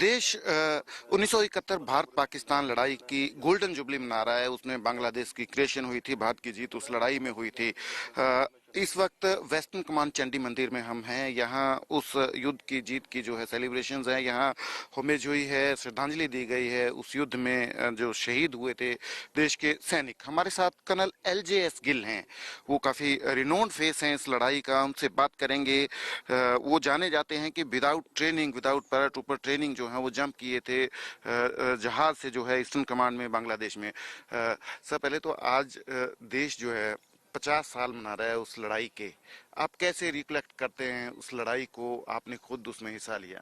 देश 1971 भारत पाकिस्तान लड़ाई की गोल्डन जुबली मना रहा है। उसमें बांग्लादेश की क्रिएशन हुई थी, भारत की जीत उस लड़ाई में हुई थी। इस वक्त वेस्टर्न कमांड चंडी मंदिर में हम हैं। यहाँ उस युद्ध की जीत की जो है सेलिब्रेशंस हैं, यहाँ होमेज हुई है, श्रद्धांजलि दी गई है उस युद्ध में जो शहीद हुए थे देश के सैनिक। हमारे साथ कर्नल LJS गिल हैं, वो काफी रिनोन्ड फेस हैं इस लड़ाई का। उनसे बात करेंगे। वो जाने जाते हैं कि without training, without paratrooper training जो है वो जंप किए थे जहाज से जो है ईस्टर्न कमांड में बांग्लादेश में। सर पहले तो आज देश जो है 50 साल मना रहा है उस लड़ाई के। आप कैसे रिफ्लेक्ट करते हैं उस लड़ाई को? आपने खुद उसमें हिस्सा लिया।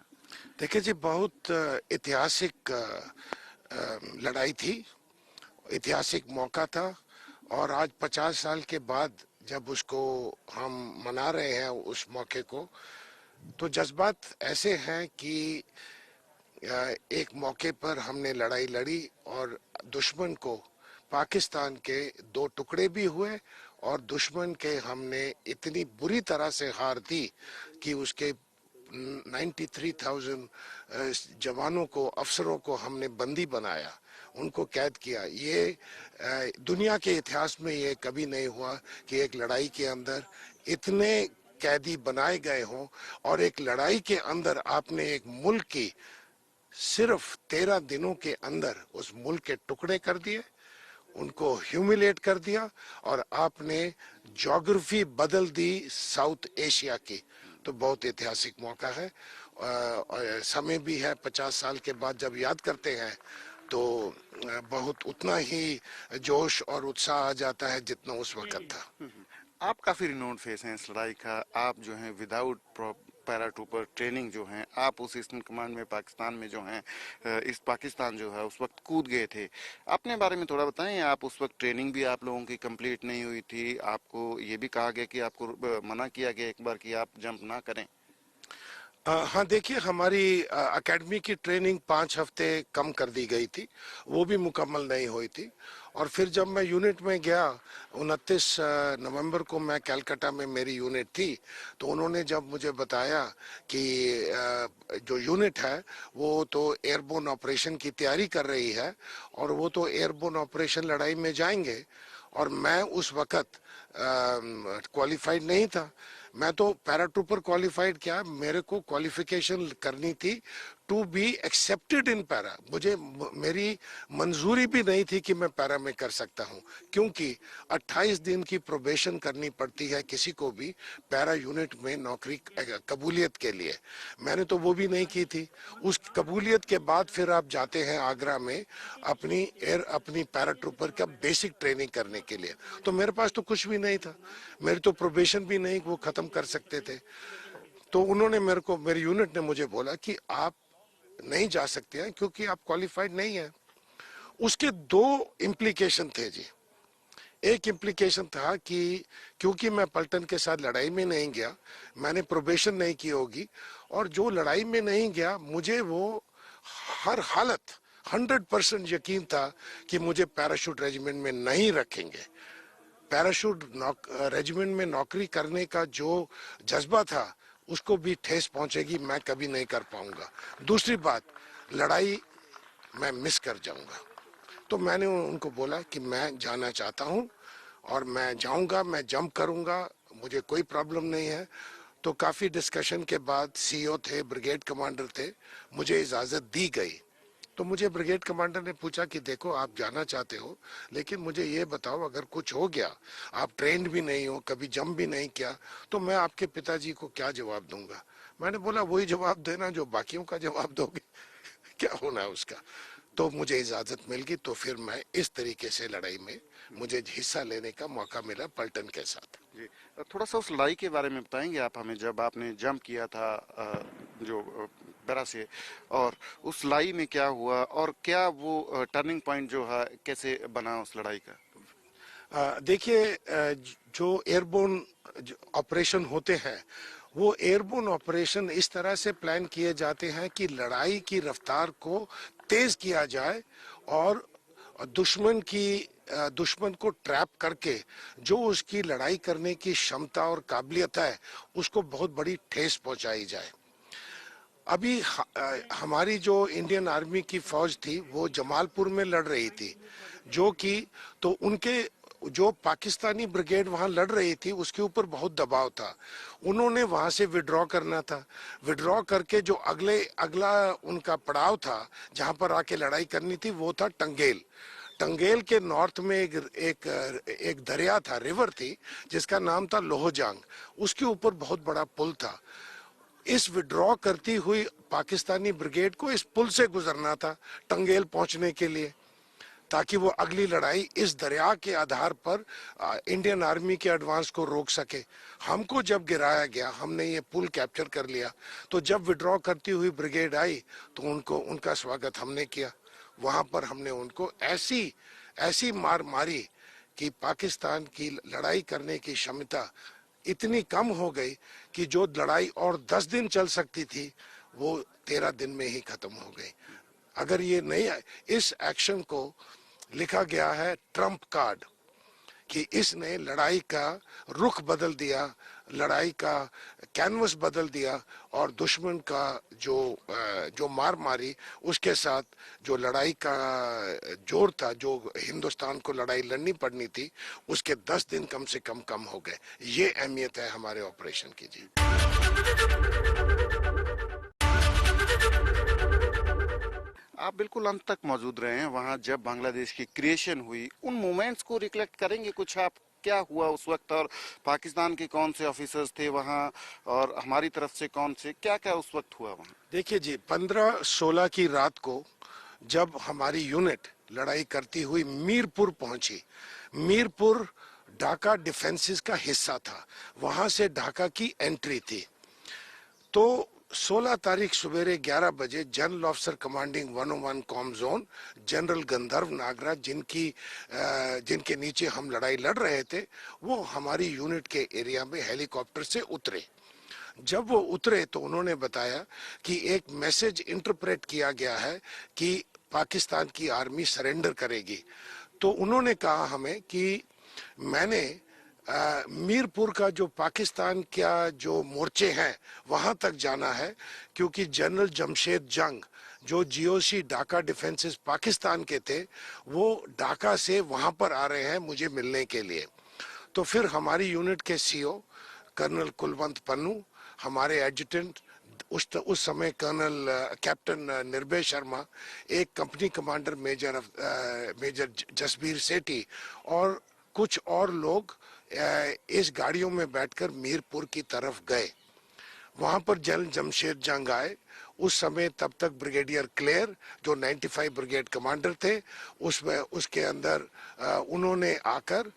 देखिए जी, बहुत ऐतिहासिक लड़ाई थी, ऐतिहासिक मौका था। और आज 50 साल के बाद जब उसको हम मना रहे हैं उस मौके को, तो जज्बात ऐसे हैं कि एक मौके पर हमने लड़ाई लड़ी और दुश्मन को, पाकिस्तान के दो टुकड़े भी हुए और दुश्मन के हमने इतनी बुरी तरह से हार दी कि उसके 93,000 जवानों को, अफसरों को हमने बंदी बनाया, उनको कैद किया। ये दुनिया के इतिहास में ये कभी नहीं हुआ कि एक लड़ाई के अंदर इतने कैदी बनाए गए हों और एक लड़ाई के अंदर आपने एक मुल्क की सिर्फ 13 दिनों के अंदर उस मुल्क के टुकड़े कर दिए, उनको ह्यूमिलेट कर दिया और आपने ज्योग्राफी बदल दी साउथ एशिया की। तो बहुत ऐतिहासिक मौका है और समय भी है। 50 साल के बाद जब याद करते हैं तो बहुत उतना ही जोश और उत्साह आ जाता है जितना उस वक्त था। आप काफी रिनोन्ड फेस हैं इस लड़ाई का। आप जो हैं विदाउट पैराट्रूपर ट्रेनिंग जो हैं, आप उस ईस्टर्न कमांड में पाकिस्तान में जो हैं इस पाकिस्तान जो है उस वक्त कूद गए थे। अपने बारे में थोड़ा बताएं। आप उस वक्त ट्रेनिंग भी आप लोगों की कंप्लीट नहीं हुई थी, आपको ये भी कहा गया कि आपको मना किया गया एक बार कि आप जंप ना करें। हाँ, देखिए, हमारी एकेडमी की ट्रेनिंग 5 हफ्ते कम कर दी गई थी, वो भी मुकम्मल नहीं हुई थी। और फिर जब मैं यूनिट में गया, 29 नवंबर को मैं कलकत्ता में मेरी यूनिट थी, तो उन्होंने जब मुझे बताया कि जो यूनिट है वो तो एयरबोर्न ऑपरेशन की तैयारी कर रही है और वो तो एयरबोर्न ऑपरेशन लड़ाई में जाएंगे, और मैं उस वक्त क्वालिफाइड नहीं था। मैं तो पैराट्रूपर क्वालिफाइड, क्या मेरे को क्वालिफिकेशन करनी थी to be accepted in para. मेरी मंजूरी भी नहीं थी कि मैं पैरा में कर सकता हूं, क्योंकि 28 दिन की प्रोबेशन करनी पड़ती है किसी को भी पैरा यूनिट में नौकरी कबूलियत के लिए। मैंने तो वो भी नहीं की थी। उस कबूलियत के बाद फिर आप जाते हैं आगरा में अपनी पैराट्रूपर का बेसिक ट्रेनिंग करने के लिए। तो मेरे पास तो कुछ भी नहीं था, मेरी तो प्रोबेशन भी नहीं वो खत्म कर सकते थे। तो उन्होंने मेरी यूनिट ने मुझे बोला कि आप नहीं जा सकते हैं क्योंकि आप क्वालिफाइड नहीं है। उसके दो इम्प्लीकेशन थे जी। एक इम्प्लीकेशन था कि क्योंकि मैं पलटन के साथ लड़ाई में नहीं गया, मैंने प्रोबेशन नहीं की होगी, और जो लड़ाई में नहीं गया मुझे वो हर हालत 100% यकीन था कि मुझे पैराशूट रेजिमेंट में नहीं रखेंगे। पैराशूट रेजिमेंट में नौकरी करने का जो जज्बा था उसको भी ठेस पहुंचेगी, मैं कभी नहीं कर पाऊंगा। दूसरी बात, लड़ाई मैं मिस कर जाऊंगा। तो मैंने उनको बोला कि मैं जाना चाहता हूं और मैं जाऊंगा, मैं जंप करूंगा, मुझे कोई प्रॉब्लम नहीं है। तो काफी डिस्कशन के बाद सीईओ थे, ब्रिगेड कमांडर थे, मुझे इजाजत दी गई। तो मुझे ब्रिगेड कमांडर ने पूछा कि देखो, आप जाना चाहते हो, लेकिन मुझे ये बताओ, अगर कुछ हो गया, आप ट्रेंड भी नहीं हो, कभी जंप भी नहीं किया, तो मैं आपके पिताजी को क्या जवाब दूंगा? मैंने बोला वही जवाब देना जो बाकियों का जवाब दोगे। क्या होना है उसका। तो मुझे इजाजत मिल गई। तो फिर मैं इस तरीके से लड़ाई में मुझे हिस्सा लेने का मौका मिला पलटन के साथ। जी, थोड़ा सा उस लड़ाई के बारे में बताएंगे आप हमें, जब आपने जंप किया था जो पैरा से, और उस लड़ाई में क्या हुआ और क्या वो टर्निंग पॉइंट जो है कैसे बना उस लड़ाई का? देखिए, जो एयरबोर्न ऑपरेशन होते हैं, वो एयरबोर्न ऑपरेशन इस तरह से प्लान किए जाते हैं कि लड़ाई की रफ्तार को तेज किया जाए और दुश्मन को ट्रैप करके जो उसकी लड़ाई करने की क्षमता और काबिलियत है उसको बहुत बड़ी ठेस पहुंचाई जाए। अभी हमारी जो इंडियन आर्मी की फौज थी वो जमालपुर में लड़ रही थी, जो कि तो उनके जो पाकिस्तानी ब्रिगेड वहां लड़ रही थी उसके ऊपर बहुत दबाव था। उन्होंने वहां से विड्रॉ करना था। विड्रॉ करके जो अगला उनका पड़ाव था जहां पर आके लड़ाई करनी थी वो था टंगेल। टंगेल के नॉर्थ में एक दरिया था, रिवर थी, जिसका नाम था लोहजांग। उसके ऊपर बहुत बड़ा पुल था। इस विड्रॉ करती हुई पाकिस्तानी ब्रिगेड को इस पुल से गुजरना था टंगेल पहुंचने के लिए, ताकि वो अगली लड़ाई इस दरिया के आधार पर इंडियन आर्मी के एडवांस को रोक सके। हमको जब गिराया गया, हमने ये पुल कैप्चर कर लिया, तो जब विड्रॉ करती हुई ब्रिगेड आई तो उनको उनका स्वागत हमने किया। वहां पर हमने उनको ऐसी ऐसी मार मारी कि पाकिस्तान की लड़ाई करने की क्षमता इतनी कम हो गई कि जो लड़ाई और 10 दिन चल सकती थी वो 13 दिन में ही खत्म हो गई। अगर ये नहीं, इस एक्शन को लिखा गया है ट्रम्प कार्ड, कि इसने लड़ाई का रुख बदल दिया, लड़ाई का कैनवस बदल दिया, और दुश्मन का जो मार मारी उसके साथ जो लड़ाई का जोर था, जो हिंदुस्तान को लड़ाई लड़नी पड़नी थी, उसके 10 दिन कम से कम हो गए। ये अहमियत है हमारे ऑपरेशन की जी। आप बिल्कुल अंत तक मौजूद रहे हैं वहां जब बांग्लादेश की क्रिएशन हुई। उन मोमेंट्स को रिकलेक्ट करेंगे कुछ आप? क्या हुआ उस वक्त, और पाकिस्तान के कौन से ऑफिसर्स थे वहां, और हमारी तरफ से कौन से, क्या क्या उस वक्त हुआ वहां? देखिए जी, 15-16 की रात को जब हमारी यूनिट लड़ाई करती हुई मीरपुर पहुंची, मीरपुर ढाका डिफेंसेस का हिस्सा था, वहां से ढाका की एंट्री थी। तो 16 तारीख सवेरे 11 बजे general officer commanding 101 com zone general गंधर्व नागराज, जिनके नीचे हम लड़ाई लड़ रहे थे, वो हमारी यूनिट के एरिया में हेलीकॉप्टर से उतरे। जब वो उतरे तो उन्होंने बताया कि एक मैसेज इंटरप्रेट किया गया है कि पाकिस्तान की आर्मी सरेंडर करेगी। तो उन्होंने कहा हमें कि मैंने मीरपुर का जो पाकिस्तान का जो मोर्चे हैं वहां तक जाना है, क्योंकि जनरल जमशेद जंग जो जीओसी ढाका डिफेंसेस पाकिस्तान के थे, वो ढाका से वहां पर आ रहे हैं मुझे मिलने के लिए। तो फिर हमारी यूनिट के सीओ कर्नल कुलवंत पन्नू, हमारे एडजुटेंट उस समय कर्नल कैप्टन निर्भय शर्मा, एक कंपनी कमांडर मेजर जसबीर सेठी, और कुछ और लोग इस गाड़ियों में बैठकर मीरपुर की तरफ गए। वहां पर जनरल जमशेद जंग आए। उस समय तब तक ब्रिगेडियर क्लेयर जो 95 ब्रिगेड कमांडर थे, उसके अंदर उन्होंने आकर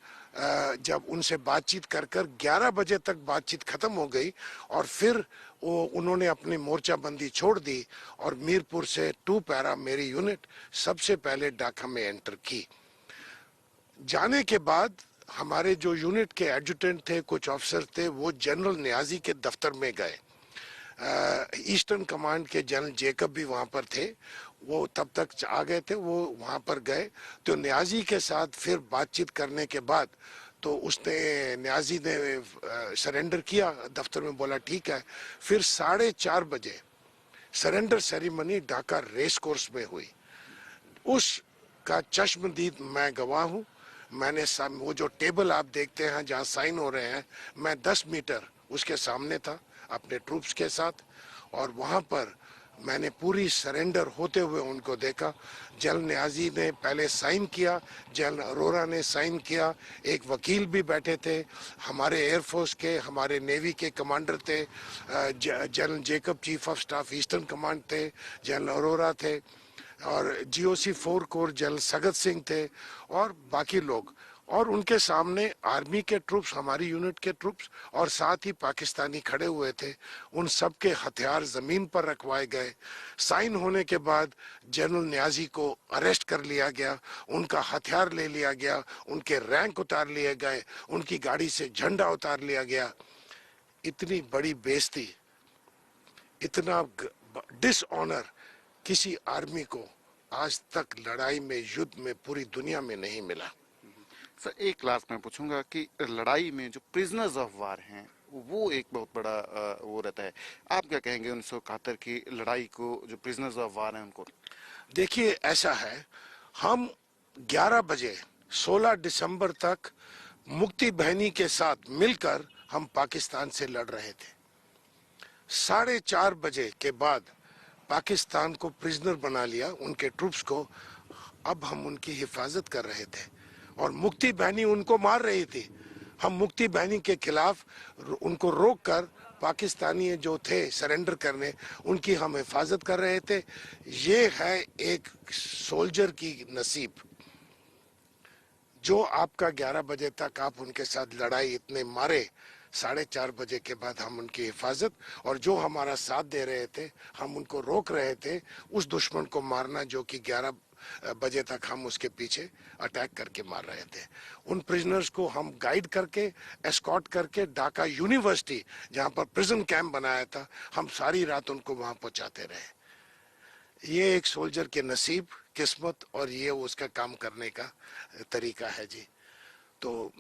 जब उनसे बातचीत कर कर 11 बजे तक बातचीत खत्म हो गई, और फिर उन्होंने अपनी मोर्चाबंदी छोड़ दी, और मीरपुर से 2 पैरा मेरी यूनिट सबसे पहले ढाका में एंटर की। जाने के बाद हमारे जो यूनिट के एडजुटेंट थे, कुछ अफसर थे, वो जनरल न्याजी के दफ्तर में गए। ईस्टर्न कमांड के जनरल जेकब भी वहां पर थे, वो तब तक आ गए थे, वो वहां पर गए। तो न्याजी के साथ फिर बातचीत करने के बाद तो न्याजी ने सरेंडर किया, दफ्तर में बोला ठीक है। फिर 4:30 बजे surrender ceremony Dhaka race course में हुई। उस का चश्मदीद मैं गवाह हूँ। मैंने वो जो टेबल आप देखते हैं जहाँ साइन हो रहे हैं, मैं 10 मीटर उसके सामने था अपने ट्रूप्स के साथ, और वहां पर मैंने पूरी सरेंडर होते हुए उनको देखा। जनरल न्याजी ने पहले साइन किया, जनरल अरोरा ने साइन किया, एक वकील भी बैठे थे, हमारे एयरफोर्स के, हमारे नेवी के कमांडर थे, general Jacob chief of staff eastern command थे, जनरल अरोरा थे, और GOC 4 core general Sagat Singh थे, और बाकी लोग। और उनके सामने आर्मी के ट्रूप्स, हमारी यूनिट के ट्रूप्स, और साथ ही पाकिस्तानी खड़े हुए थे। उन सब के हथियार जमीन पर रखवाए गए। साइन होने के बाद जनरल न्याजी को अरेस्ट कर लिया गया, उनका हथियार ले लिया गया, उनके रैंक उतार लिए गए, उनकी गाड़ी से झंडा उतार लिया गया। इतनी बड़ी बेइज्जती, इतना डिसऑनर किसी आर्मी को आज तक लड़ाई में, युद्ध में, पूरी दुनिया में नहीं मिला। सर एक लास्ट मैं पूछूंगा कि लड़ाई में जो प्रिजनर्स ऑफ वार हैं वो एक बहुत बड़ा वो रहता है। आप क्या कहेंगे 1971 की लड़ाई को, जो प्रिजनर्स ऑफ वार हैं उनको? देखिए ऐसा है, हम 11 बजे 16 दिसंबर तक मुक्ति बहनी के साथ मिलकर हम पाकिस्तान से लड़ रहे थे। 4:30 बजे के बाद पाकिस्तान को प्रिजनर बना लिया, उनके ट्रूप्स को। अब हम उनकी हिफाजत कर रहे थे और मुक्ति बहनी उनको मार रही थी। हम मुक्ति बहनी के खिलाफ उनको रोककर पाकिस्तानी जो थे सरेंडर करने, उनकी हम हिफाजत कर रहे थे। ये है एक सोल्जर की नसीब, जो आपका 11 बजे तक आप उनके साथ लड़ाई इतने मारे, 4:30 बजे के बाद हम उनकी हिफाजत, और जो हमारा साथ दे रहे थे, हम उनको रोक रहे थे उस दुश्मन को मारना जो कि 11 बजे तक हम उसके पीछे अटैक करके मार रहे थे। उन प्रिजनर्स को हम गाइड करके, एस्कॉर्ट करके ढाका यूनिवर्सिटी जहां पर प्रिजन कैंप बनाया था, हम सारी रात उनको वहां पहुंचाते रहे। ये एक सोल्जर के नसीब, किस्मत, और ये उसका काम करने का तरीका है जी। तो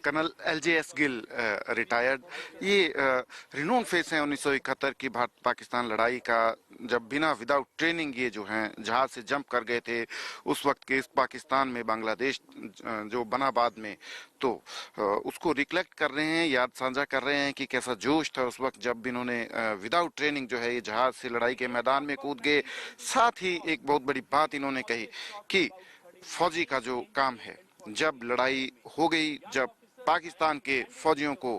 कर्नल एलजेएस गिल, रिटायर्ड, ये रिनोन फेस हैं 1971 की भारत पाकिस्तान लड़ाई का, जब बिना विदाउट ट्रेनिंग ये जो हैं जहाज से जंप कर गए थे उस वक्त के इस पाकिस्तान में, बांग्लादेश जो बना बाद में, तो उसको रिकलेक्ट कर रहे हैं, याद साझा कर रहे हैं कि कैसा जोश था उस वक्त जब इन्होंने विदाउट ट्रेनिंग जो है ये जहाज से लड़ाई के मैदान में कूद गए। साथ ही एक बहुत बड़ी बात इन्होंने कही कि फौजी का जो काम है, जब लड़ाई हो गई, जब पाकिस्तान के फौजियों को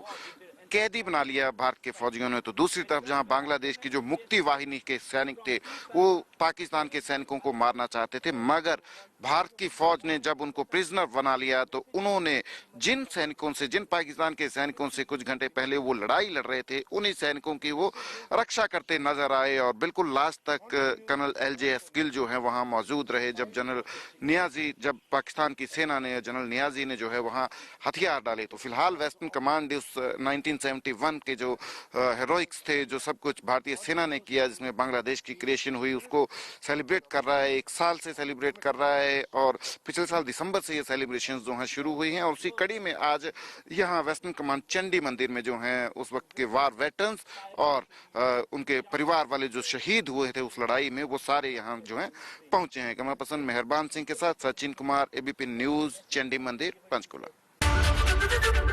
कैदी बना लिया भारत के फौजियों ने, तो दूसरी तरफ जहां बांग्लादेश की जो मुक्ति वाहिनी के सैनिक थे वो पाकिस्तान के सैनिकों को मारना चाहते थे, मगर भारत की फौज ने जब उनको प्रिजनर बना लिया तो उन्होंने जिन सैनिकों से, जिन पाकिस्तान के सैनिकों से कुछ घंटे पहले वो लड़ाई लड़ रहे थे, उन्हीं सैनिकों की वो रक्षा करते नजर आए। और बिल्कुल लास्ट तक कर्नल एलजेएस गिल जो है वहां मौजूद रहे। जब जनरल नियाजी, जब पाकिस्तान की सेना ने, जनरल नियाजी ने जो है वहां हथियार डाले, तो फिलहाल वेस्टर्न कमांड उस 1971 के जो हेरोइक्स थे, जो सब कुछ भारतीय सेना ने किया, जिसमें बांग्लादेश की क्रिएशन हुई, उसको सेलिब्रेट कर रहा है, 1 साल से सेलिब्रेट कर रहा है। और पिछले साल दिसंबर से ये सेलिब्रेशंस जो हैं शुरू हुई हैं, और उसी कड़ी में आज यहाँ वेस्टर्न कमांड चंडी मंदिर में जो हैं उस वक्त के वार वेटरन्स और उनके परिवार वाले जो शहीद हुए थे उस लड़ाई में, वो सारे यहाँ जो हैं पहुंचे हैं। कैमरा पर्सन मेहरबान सिंह के साथ सचिन कुमार, एबीपी न्यूज, चंडी मंदिर, पंचकुला।